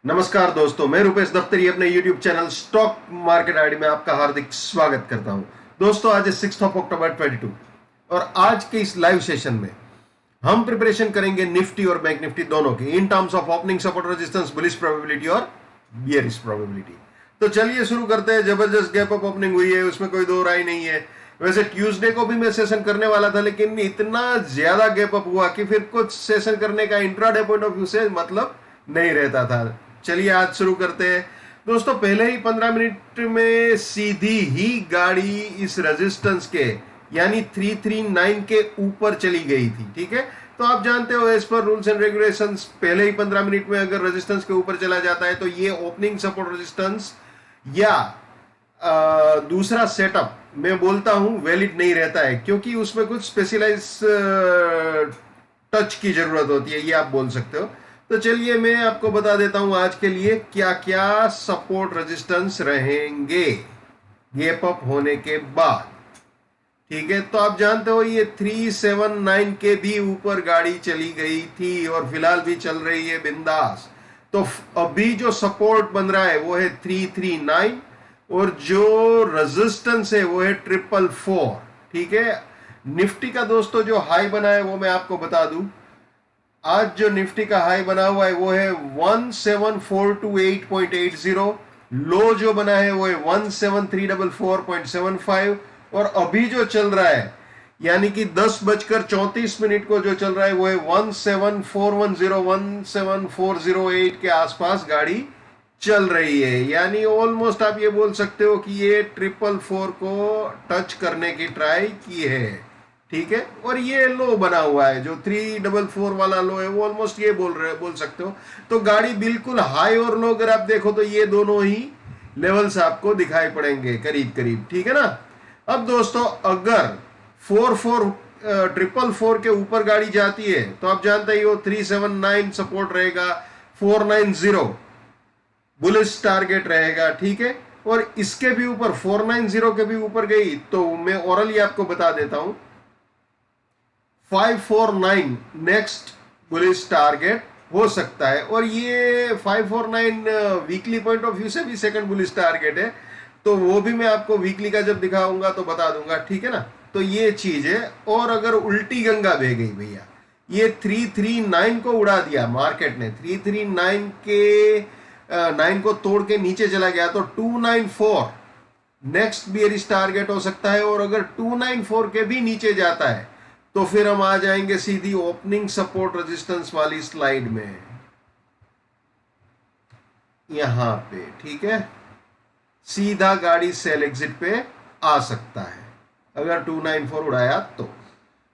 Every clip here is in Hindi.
नमस्कार दोस्तों, मैं रुपेश दफ्तरी अपने YouTube channel stock market ID में आपका हार्दिक स्वागत करता हूं। दोस्तों, आज है 6 अक्टूबर 22 और आज के इस लाइव सेशन में हम प्रिपरेशन करेंगे निफ्टी और बैंक निफ्टी दोनों की in terms of opening, support, resistance, bullish probability और बियरिश प्रोबेबिलिटी। तो चलिए शुरू करते हैं। जबरदस्त गैप अप ओपनिंग हुई है, उसमें कोई दो राय नहीं है। वैसे ट्यूसडे को भी मैं सेशन करने वाला था, लेकिन इतना ज्यादा गैप अप हुआ कि फिर कुछ सेशन करने का इंट्राडे पॉइंट ऑफ व्यू से मतलब नहीं रहता था। चलिए आज शुरू करते हैं। दोस्तों, पहले ही 15 मिनट में सीधी ही गाड़ी इस रेजिस्टेंस के यानी 339 के ऊपर चली गई थी। ठीक है, तो आप जानते हो as per rules and regulations पहले ही 15 मिनट में अगर रेजिस्टेंस के ऊपर चला जाता है तो ये ओपनिंग सपोर्ट रेजिस्टेंस या दूसरा सेटअप मैं बोलता हूं वैलिड नहीं रहता है, क्योंकि उसमें कुछ स्पेशलाइज टच की जरूरत होती है, ये आप बोल सकते हो। तो चलिए मैं आपको बता देता हूं आज के लिए क्या क्या सपोर्ट रेजिस्टेंस रहेंगे गैप अप होने के बाद। ठीक है, तो आप जानते हो ये 379 के भी ऊपर गाड़ी चली गई थी और फिलहाल भी चल रही है बिंदास। तो अभी जो सपोर्ट बन रहा है वो है 339 और जो रेजिस्टेंस है वो है 444। ठीक है, निफ्टी का दोस्तों जो हाई बना है वो मैं आपको बता दूं। आज जो निफ्टी का हाई बना हुआ है वो है 17428.80। लो जो बना है वो है 17344.75 और अभी जो चल रहा है यानी कि 10:34 को जो चल रहा है वो है 17410 17408 के आसपास गाड़ी चल रही है। यानी ऑलमोस्ट आप ये बोल सकते हो कि ये 444 को टच करने की ट्राई की है। ठीक है, और ये लो बना हुआ है जो 344 वाला लो है वो ऑलमोस्ट ये बोल सकते हो। तो गाड़ी बिल्कुल हाई और लो अगर आप देखो तो ये दोनों ही लेवल्स आपको दिखाई पड़ेंगे करीब करीब। ठीक है ना। अब दोस्तों, अगर 444 के ऊपर गाड़ी जाती है तो आप जानते ही हो 379 सपोर्ट रहेगा, 490 बुलिश टारगेट रहेगा। ठीक है, और इसके भी ऊपर 490 के भी ऊपर गई तो मैं ओरली आपको बता देता हूं 549 नेक्स्ट बुलिश टारगेट हो सकता है। और ये 549 वीकली पॉइंट ऑफ व्यू से भी सेकंड बुलिश टारगेट है, तो वो भी मैं आपको वीकली का जब दिखाऊंगा तो बता दूंगा। ठीक है ना, तो ये चीज है। और अगर उल्टी गंगा बह गई भैया, ये 339 को उड़ा दिया मार्केट ने, 339 के 9 को तोड़ के नीचे चला गया तो 294 नेक्स्ट बियरिश टारगेट हो सकता है। और अगर 294 के भी नीचे जाता है तो फिर हम आ जाएंगे सीधी ओपनिंग सपोर्ट रेजिस्टेंस वाली स्लाइड में यहां पे। ठीक है, सीधा गाड़ी सेल एग्जिट पे आ सकता है अगर 294 उड़ाया तो।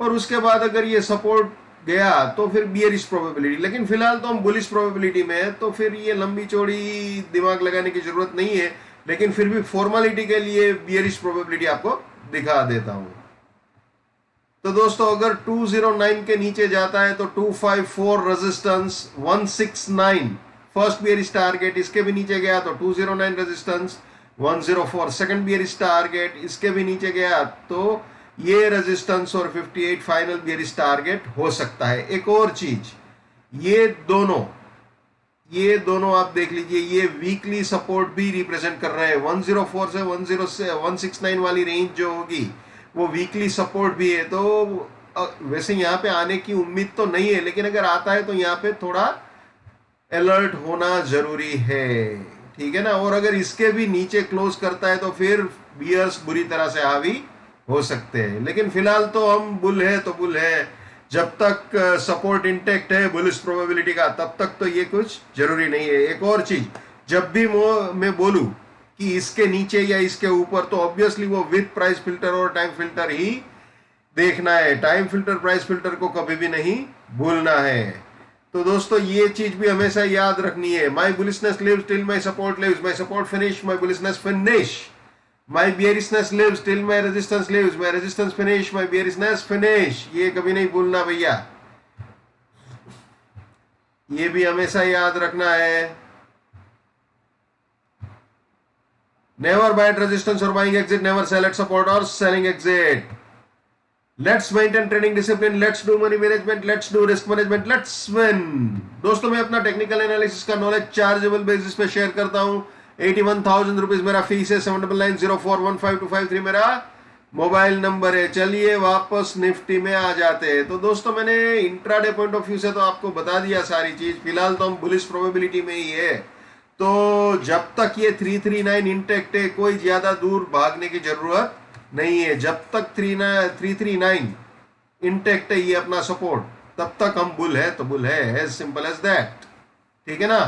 और उसके बाद अगर ये सपोर्ट गया तो फिर बियरिश प्रोबेबिलिटी, लेकिन फिलहाल तो हम बुलिश प्रोबेबिलिटी में है तो फिर ये लंबी चौड़ी दिमाग लगाने की जरूरत नहीं है। लेकिन फिर भी फॉर्मेलिटी के लिए बियरिश प्रोबेबिलिटी आपको दिखा देता हूं। तो दोस्तों, अगर 209 के नीचे जाता है तो 254 रेजिस्टेंस, 169 फर्स्ट बियरिश टारगेट, इसके भी नीचे गया तो 209 रेजिस्टेंस, 104 सेकंड बियरिश टारगेट, इसके भी नीचे गया तो ये रेजिस्टेंस और 58 फाइनल बियरिश टारगेट हो सकता है। एक और चीज, ये दोनों आप देख लीजिए, ये वीकली सपोर्ट भी रिप्रेजेंट कर रहे हैं। 104 से 169 वाली रेंज जो होगी वो वीकली सपोर्ट भी है। तो वैसे यहाँ पे आने की उम्मीद तो नहीं है, लेकिन अगर आता है तो यहाँ पे थोड़ा अलर्ट होना जरूरी है। ठीक है ना। और अगर इसके भी नीचे क्लोज करता है तो फिर बियर्स बुरी तरह से हावी हो सकते हैं। लेकिन फिलहाल तो हम बुल है तो बुल है, जब तक सपोर्ट इंटेक्ट है बुलिश प्रोबेबिलिटी का तब तक तो ये कुछ जरूरी नहीं है। एक और चीज, जब भी मैं बोलूं कि इसके नीचे या इसके ऊपर तो ऑब्वियसली वो विद प्राइस फिल्टर और टाइम फिल्टर ही देखना है। टाइम फिल्टर प्राइस फिल्टर को कभी भी नहीं भूलना है। तो दोस्तों, ये चीज भी हमेशा याद रखनी है। My bullishness lives till my support lives, my support finish, my bullishness finish, my bearishness lives till my resistance lives, my resistance finish, my bearishness finish. ये कभी नहीं भूलना भैया, ये भी हमेशा याद रखना है। नेवर बाय एट रेजिस्टेंस और buying exit, never sell at support और selling exit. Let's maintain trading discipline, let's do money management, let's do risk management, let's win. दोस्तों, मैं अपना टेक्निकल एनालिसिस का नॉलेज चार्जेबल बेसिस पे शेयर करता हूं। 81,000 रुपीज मेरा फीस है। 7990415253 मेरा मोबाइल नंबर है। चलिए वापस निफ्टी में आ जाते हैं। तो दोस्तों, मैंने इंट्राडे पॉइंट ऑफ व्यू से तो आपको बता दिया सारी चीज। फिलहाल तो हम बुलिश प्रोबेबिलिटी में ही है। तो जब तक ये 339 इंटेक्ट है, कोई ज्यादा दूर भागने की जरूरत नहीं है। जब तक 339 इंटेक्ट है ये अपना सपोर्ट, तब तक हम बुल है तो बुल है, एज सिंपल एज दैट। ठीक है ना।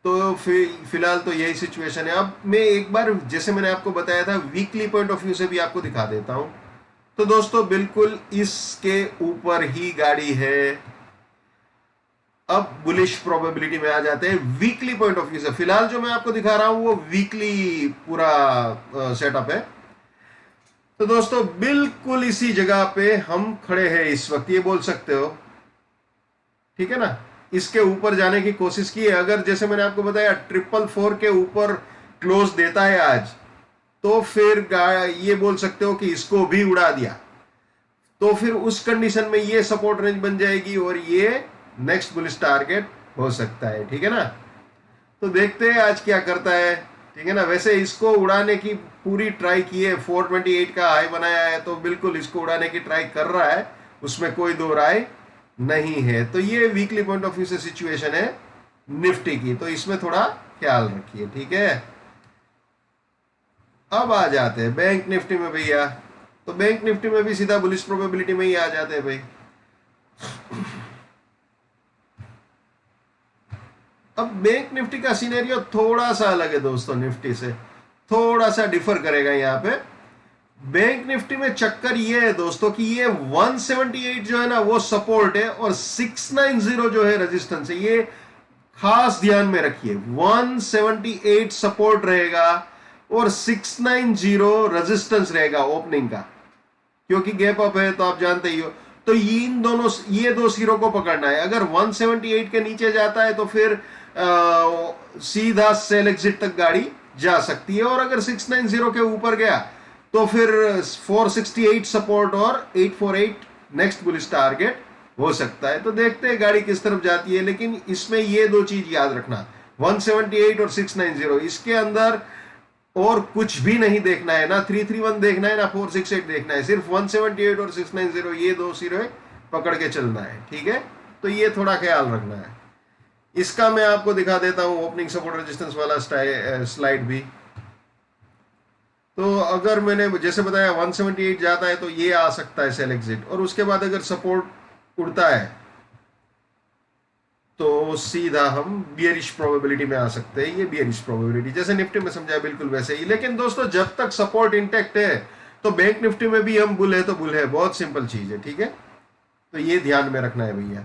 तो फिलहाल तो यही सिचुएशन है। अब मैं एक बार, जैसे मैंने आपको बताया था, वीकली पॉइंट ऑफ व्यू से भी आपको दिखा देता हूं। तो दोस्तों, बिल्कुल इसके ऊपर ही गाड़ी है। अब बुलिश प्रोबेबिलिटी में आ जाते हैं वीकली पॉइंट ऑफ व्यू से। फिलहाल जो मैं आपको दिखा रहा हूं वो वीकली पूरा सेटअप है। तो दोस्तों, बिल्कुल इसी जगह पे हम खड़े हैं इस वक्त, ये बोल सकते हो। ठीक है ना। इसके ऊपर जाने की कोशिश की है। अगर जैसे मैंने आपको बताया 444 के ऊपर क्लोज देता है आज, तो फिर ये बोल सकते हो कि इसको भी उड़ा दिया। तो फिर उस कंडीशन में ये सपोर्ट रेंज बन जाएगी और ये नेक्स्ट बुलिश टारगेट हो सकता है। ठीक है ना। तो देखते हैं आज क्या करता है। ठीक है ना। वैसे इसको उड़ाने की पूरी ट्राई की है। 428 का हाई बनाया है, तो बिल्कुल इसको उड़ाने की ट्राई कर रहा है, उसमें कोई दो राय नहीं है। तो ये वीकली पॉइंट ऑफ व्यू से सिचुएशन है निफ्टी की, तो इसमें थोड़ा ख्याल रखिए। ठीक है। अब आ जाते हैं बैंक निफ्टी में भैया। तो बैंक निफ्टी में भी सीधा बुलिश प्रोबेबिलिटी में ही आ जाते हैं भाई। अब बैंक निफ्टी का सिनेरियो थोड़ा सा अलग है दोस्तों, निफ्टी से थोड़ा सा डिफर करेगा। यहां पे बैंक निफ्टी में चक्कर ये है दोस्तों कि ये 178 जो है ना वो सपोर्ट है और 690 जो है रेजिस्टेंस है। ये खास ध्यान में रखिए, 178 सपोर्ट रहेगा और 690 रेजिस्टेंस रहेगा ओपनिंग का, क्योंकि गैप अप है तो आप जानते ही हो। तो ये दो सिरों को पकड़ना है। अगर 178 के नीचे जाता है तो फिर सीधा सेल एग्जिट तक गाड़ी जा सकती है, और अगर 690 के ऊपर गया तो फिर 468 सपोर्ट और 848 नेक्स्ट बुलिश टारगेट हो सकता है। तो देखते हैं गाड़ी किस तरफ जाती है। लेकिन इसमें ये दो चीज याद रखना, 178 और 690, इसके अंदर और कुछ भी नहीं देखना है, ना 331 देखना है, ना 468 देखना है। सिर्फ 178 और 690 ये दो सिरे पकड़ के चलना है। ठीक है। तो ये थोड़ा ख्याल रखना है। इसका मैं आपको दिखा देता हूं ओपनिंग सपोर्ट रेजिस्टेंस वाला स्लाइड भी। तो अगर मैंने जैसे बताया 178 जाता है तो ये आ सकता है सेल एग्जिट, और उसके बाद अगर सपोर्ट उड़ता है तो सीधा हम बियरिश प्रोबेबिलिटी में आ सकते हैं। ये बियरिश प्रोबेबिलिटी जैसे निफ्टी में समझा, बिल्कुल वैसे ही। लेकिन दोस्तों, जब तक सपोर्ट इंटेक्ट है तो बैंक निफ्टी में भी हम बुल है तो बुल है, बहुत सिंपल चीज है। ठीक है। तो ये ध्यान में रखना है भैया।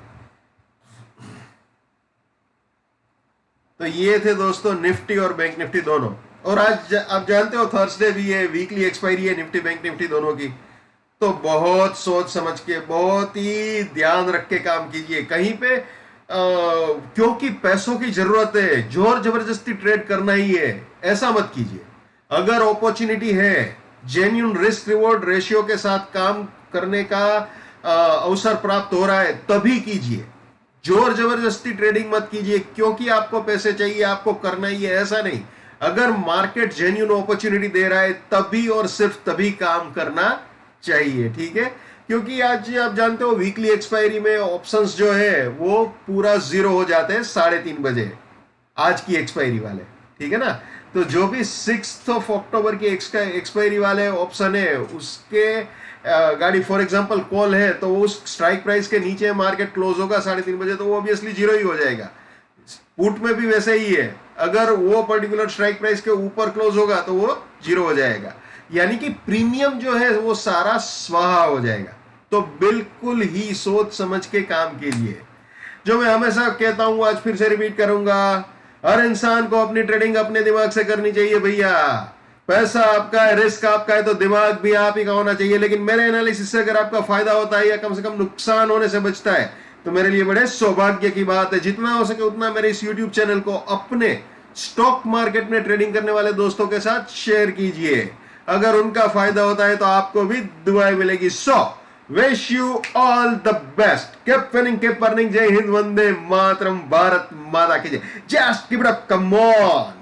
तो ये थे दोस्तों निफ्टी और बैंक निफ्टी दोनों। और आज आप जानते हो थर्सडे भी है, वीकली एक्सपायरी है निफ्टी बैंक निफ्टी दोनों की। तो बहुत सोच समझ के, बहुत ही ध्यान रख के काम कीजिए। कहीं पे क्योंकि पैसों की जरूरत है, जोर जबरदस्ती ट्रेड करना ही है, ऐसा मत कीजिए। अगर अपॉर्चुनिटी है, जेन्युइन रिस्क रिवॉर्ड रेशियो के साथ काम करने का अवसर प्राप्त हो रहा है, तभी कीजिए। जोर जबरदस्ती ट्रेडिंग मत कीजिए क्योंकि आपको पैसे चाहिए, आपको करना ही है, ऐसा नहीं। अगर मार्केट जेन्युइन अपॉर्चुनिटी दे रहा है तभी और सिर्फ तभी काम करना चाहिए। ठीक है। क्योंकि आज आप जानते हो वीकली एक्सपायरी में ऑप्शंस जो है वो पूरा जीरो हो जाते हैं 3:30 बजे, आज की एक्सपायरी वाले। ठीक है ना। तो जो भी 6 अक्टूबर की एक्सपायरी वाले ऑप्शन है, उसके गाड़ी फॉर एग्जांपल कॉल है, तो उस स्ट्राइक प्राइस के नीचे मार्केट क्लोज होगा 3:30 बजे, तो वो ऑब्वियसली जीरो ही हो जाएगा। पुट में भी वैसे ही है, अगर वो पर्टिकुलर स्ट्राइक प्राइस के ऊपर क्लोज होगा तो वो जीरो हो जाएगा। यानी कि प्रीमियम जो है वो सारा स्वाहा हो जाएगा। तो बिल्कुल ही सोच समझ के काम कीजिए। जो मैं हमेशा कहता हूं, आज फिर से रिपीट करूंगा, हर इंसान को अपनी ट्रेडिंग अपने दिमाग से करनी चाहिए भैया। पैसा आपका है, रिस्क आपका है, तो दिमाग भी आप ही का होना चाहिए। लेकिन मेरे एनालिसिस से अगर आपका फायदा होता है या कम से कम नुकसान होने से बचता है, तो मेरे लिए बड़े सौभाग्य की बात है। जितना हो सके उतना मेरे इस YouTube चैनल को अपने स्टॉक मार्केट में ट्रेडिंग करने वाले दोस्तों के साथ शेयर कीजिए। अगर उनका फायदा होता है तो आपको भी दुआएं मिलेगी। So wish you all the best. Keep winning, keep earning. जय हिंद, वंदे मातरम, भारत माता की जय। Just keep it up, come on.